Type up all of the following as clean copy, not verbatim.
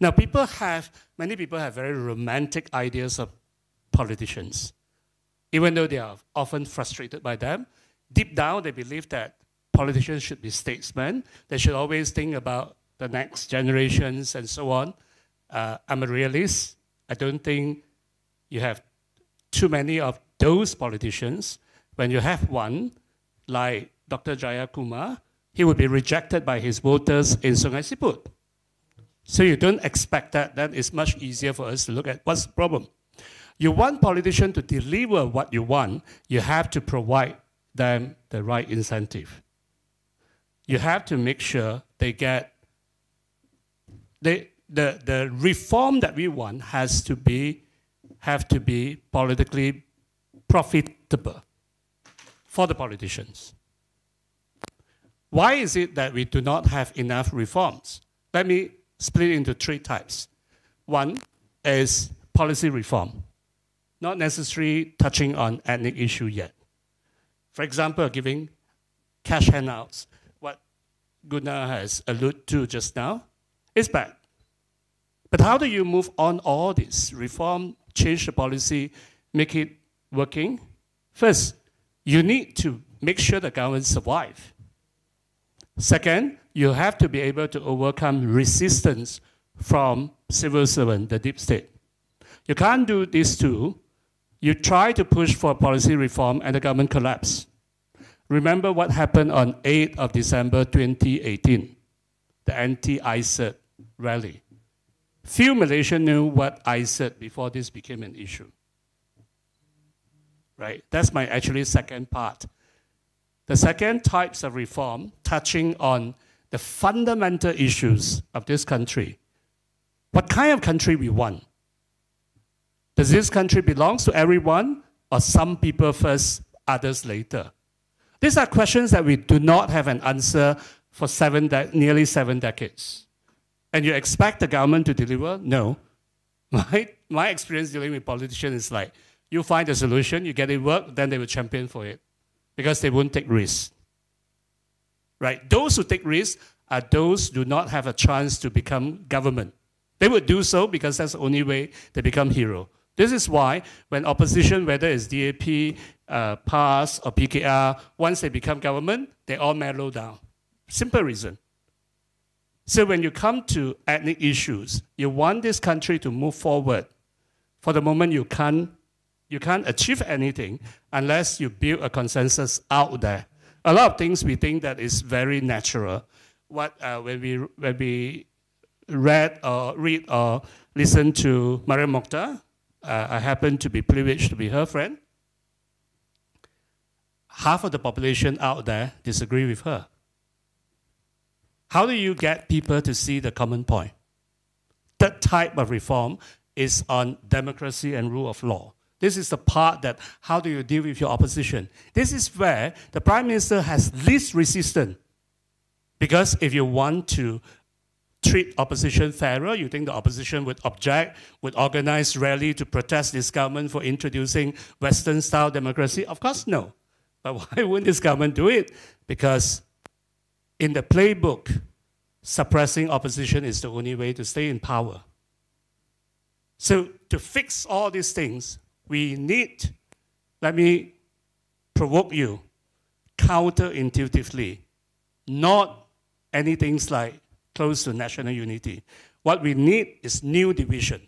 Now, many people have very romantic ideas of politicians. Even though they are often frustrated by them, deep down they believe that politicians should be statesmen. They should always think about the next generations and so on. I'm a realist. I don't think you have too many of those politicians. When you have one, like Dr. Jayakumar, he would be rejected by his voters in Sungai Siput. So you don't expect that. That is much easier for us to look at what's the problem. You want politicians to deliver what you want, you have to provide them the right incentive. You have to make sure they get the reform that we want have to be politically profitable for the politicians. Why is it that we do not have enough reforms? Let me split it into three types. One is policy reform, not necessarily touching on ethnic issue yet. For example, giving cash handouts, what Gunnar has alluded to just now, is bad. But how do you move on all this? Reform, change the policy, make it working? First, you need to make sure the government survives. Second, you have to be able to overcome resistance from civil servants, the deep state. You can't do these two. You try to push for policy reform and the government collapsed. Remember what happened on 8th of December 2018, the anti-ISIS rally. Few Malaysians knew what ISIS before this became an issue. Right? That's my actually second part. The second types of reform touching on the fundamental issues of this country. What kind of country we want? Does this country belong to everyone or some people first, others later? These are questions that we do not have an answer for nearly 7 decades. And you expect the government to deliver? No. My experience dealing with politicians is like, you find a solution, you get it work, then they will champion for it. Because they won't take risks. Right? Those who take risks are those who do not have a chance to become government. They would do so because that's the only way they become hero. This is why when opposition, whether it's DAP, PAS, or PKR, once they become government, they all mellow down. Simple reason. So when you come to ethnic issues, you want this country to move forward. For the moment, you can't achieve anything unless you build a consensus out there. A lot of things we think that is very natural. When we read or listen to Mariam Mokhtar, I happen to be privileged to be her friend. Half of the population out there disagree with her. How do you get people to see the common point? That type of reform is on democracy and rule of law. This is the part that, how do you deal with your opposition? This is where the Prime Minister has least resistance. Because if you want to treat opposition fairer, you think the opposition would object, would organize rally to protest this government for introducing Western-style democracy? Of course, no. But why wouldn't this government do it? Because in the playbook, suppressing opposition is the only way to stay in power. So to fix all these things, we need, let me provoke you, counterintuitively, not anything like close to national unity. What we need is new division.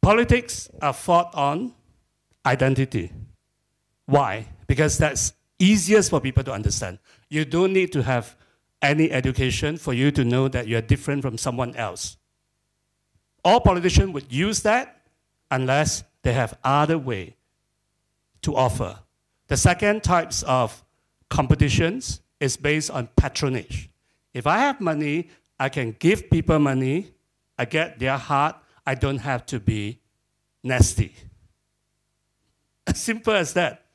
Politics are fought on identity. Why? Because that's easiest for people to understand. You don't need to have any education for you to know that you're different from someone else. All politicians would use that unless they have other way to offer. The second types of competitions is based on patronage. If I have money, I can give people money, I get their heart, I don't have to be nasty. As simple as that.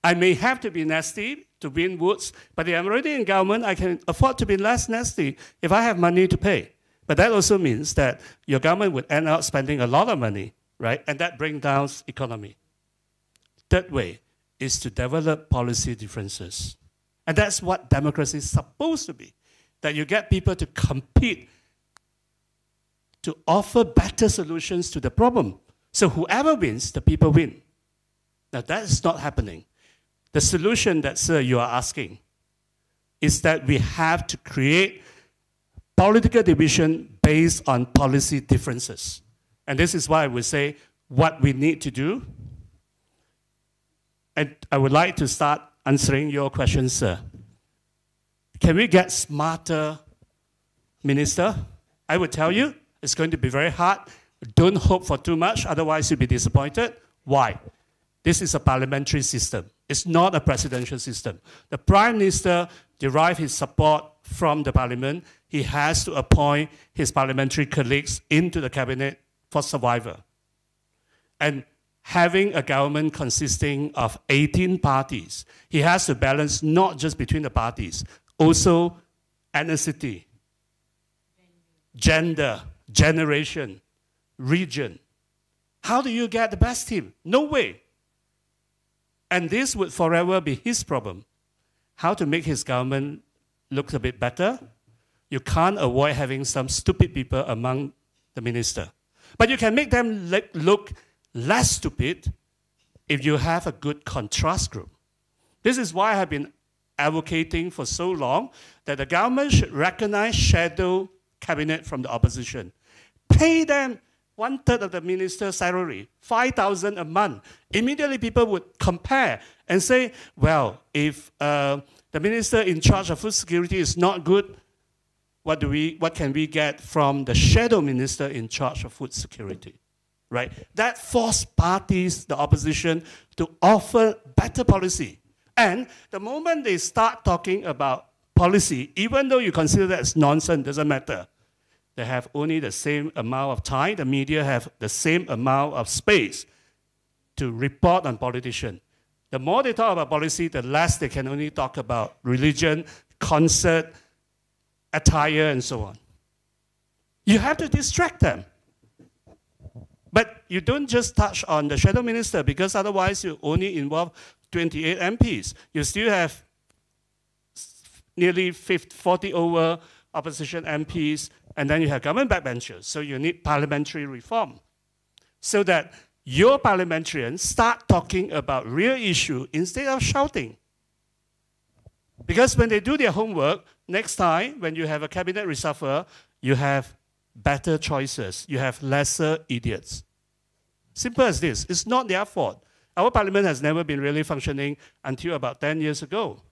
I may have to be nasty to win votes, but if I'm already in government, I can afford to be less nasty if I have money to pay. But that also means that your government would end up spending a lot of money, right? And that brings down economy. Third way is to develop policy differences. And that's what democracy is supposed to be, that you get people to compete to offer better solutions to the problem. So whoever wins, the people win. Now that is not happening. The solution that, sir, you are asking is that we have to create political division based on policy differences. And this is why I would say what we need to do. And I would like to start answering your question, sir. Can we get smarter minister? I would tell you, it's going to be very hard. Don't hope for too much, otherwise you'll be disappointed. Why? This is a parliamentary system. It's not a presidential system. The Prime Minister derives his support from the Parliament. He has to appoint his parliamentary colleagues into the cabinet for survival. And having a government consisting of 18 parties, he has to balance not just between the parties, also ethnicity, gender, generation, region. How do you get the best team? No way. And this would forever be his problem. How to make his government look a bit better? You can't avoid having some stupid people among the minister. But you can make them look less stupid if you have a good contrast group. This is why I have been advocating for so long that the government should recognize shadow cabinet from the opposition. Pay them 1/3 of the minister's salary, 5,000 a month. Immediately people would compare and say, well, if the minister in charge of food security is not good, what can we get from the shadow minister in charge of food security? Right? That forced parties, the opposition, to offer better policy. And the moment they start talking about policy, even though you consider that as nonsense, doesn't matter. They have only the same amount of time. The media have the same amount of space to report on politicians. The more they talk about policy, the less they can only talk about religion, concert, attire, and so on. You have to distract them. But you don't just touch on the shadow minister, because otherwise you only involve 28 MPs. You still have nearly 40 over opposition MPs, and then you have government backbenchers. So you need parliamentary reform so that your parliamentarians start talking about real issue instead of shouting. Because when they do their homework, next time when you have a cabinet reshuffle, you have better choices. You have lesser idiots. Simple as this. It's not their fault. Our parliament has never been really functioning until about 10 years ago.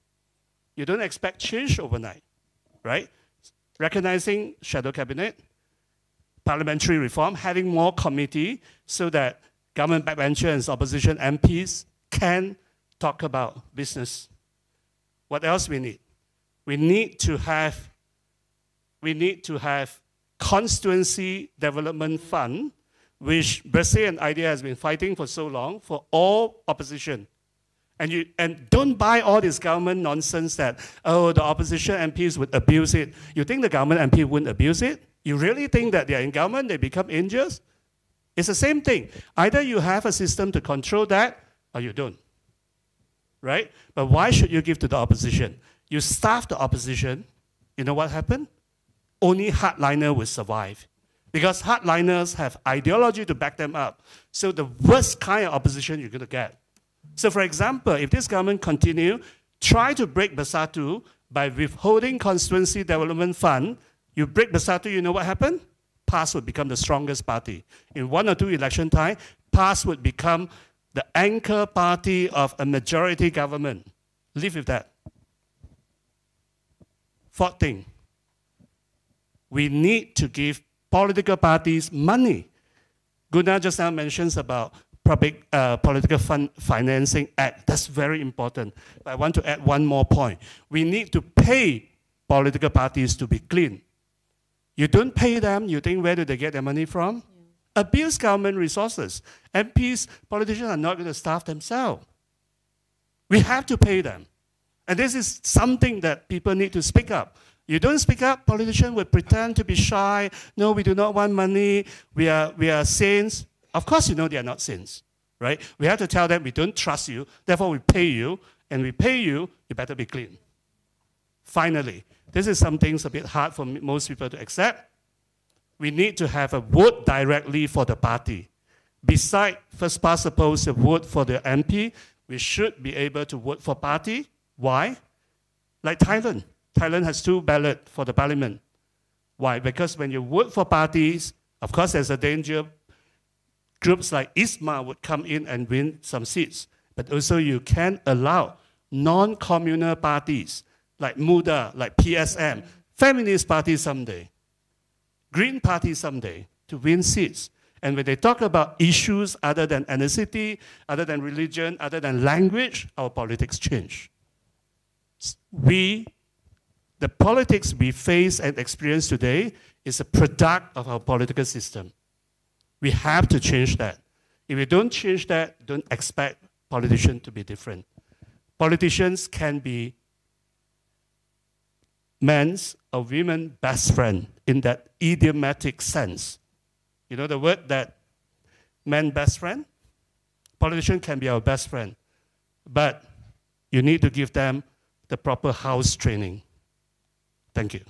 You don't expect change overnight, right? Recognizing shadow cabinet, parliamentary reform, having more committee so that government backbenchers and opposition MPs can talk about business. What else we need? We need to have constituency development fund, which Bersih and IDEA has been fighting for so long for all opposition. And don't buy all this government nonsense that, oh, the opposition MPs would abuse it. You think the government MP wouldn't abuse it? You really think that they're in government, they become angels? It's the same thing. Either you have a system to control that, or you don't. Right? But why should you give to the opposition? You starve the opposition, you know what happened? Only hardliner will survive. Because hardliners have ideology to back them up. So the worst kind of opposition you're going to get. So for example, if this government continue, try to break Bersatu by withholding constituency development fund, you break Bersatu, you know what happened? PAS would become the strongest party. In 1 or 2 election time, PAS would become the anchor party of a majority government. Live with that. Fourth thing, we need to give political parties money. Gunnar just now mentions about Public Political Fund Financing Act. That's very important. But I want to add one more point. We need to pay political parties to be clean. You don't pay them, you think where do they get their money from? Yeah. Abuse government resources. MPs, politicians are not going to starve themselves. We have to pay them. And this is something that people need to speak up. You don't speak up, politicians will pretend to be shy. No, we do not want money. We are saints. Of course you know they are not saints, right? We have to tell them we don't trust you, therefore we pay you, and we pay you, you better be clean. Finally, this is something a bit hard for most people to accept. we need to have a vote directly for the party. Besides first past the post, a vote for the MP, we should be able to vote for party. Why? Like Thailand. Thailand has 2 ballots for the parliament. Why? Because when you vote for parties, of course there's a danger. Groups like ISMA would come in and win some seats. But also you can allow non-communal parties like MUDA, like PSM, feminist parties someday, Green Party someday, to win seats. And when they talk about issues other than ethnicity, other than religion, other than language, our politics change. The politics we face and experience today is a product of our political system. We have to change that. If we don't change that, don't expect politicians to be different. Politicians can be men's or women's best friend in that idiomatic sense. You know the word that man best friend? Politician can be our best friend, but you need to give them the proper house training. Thank you.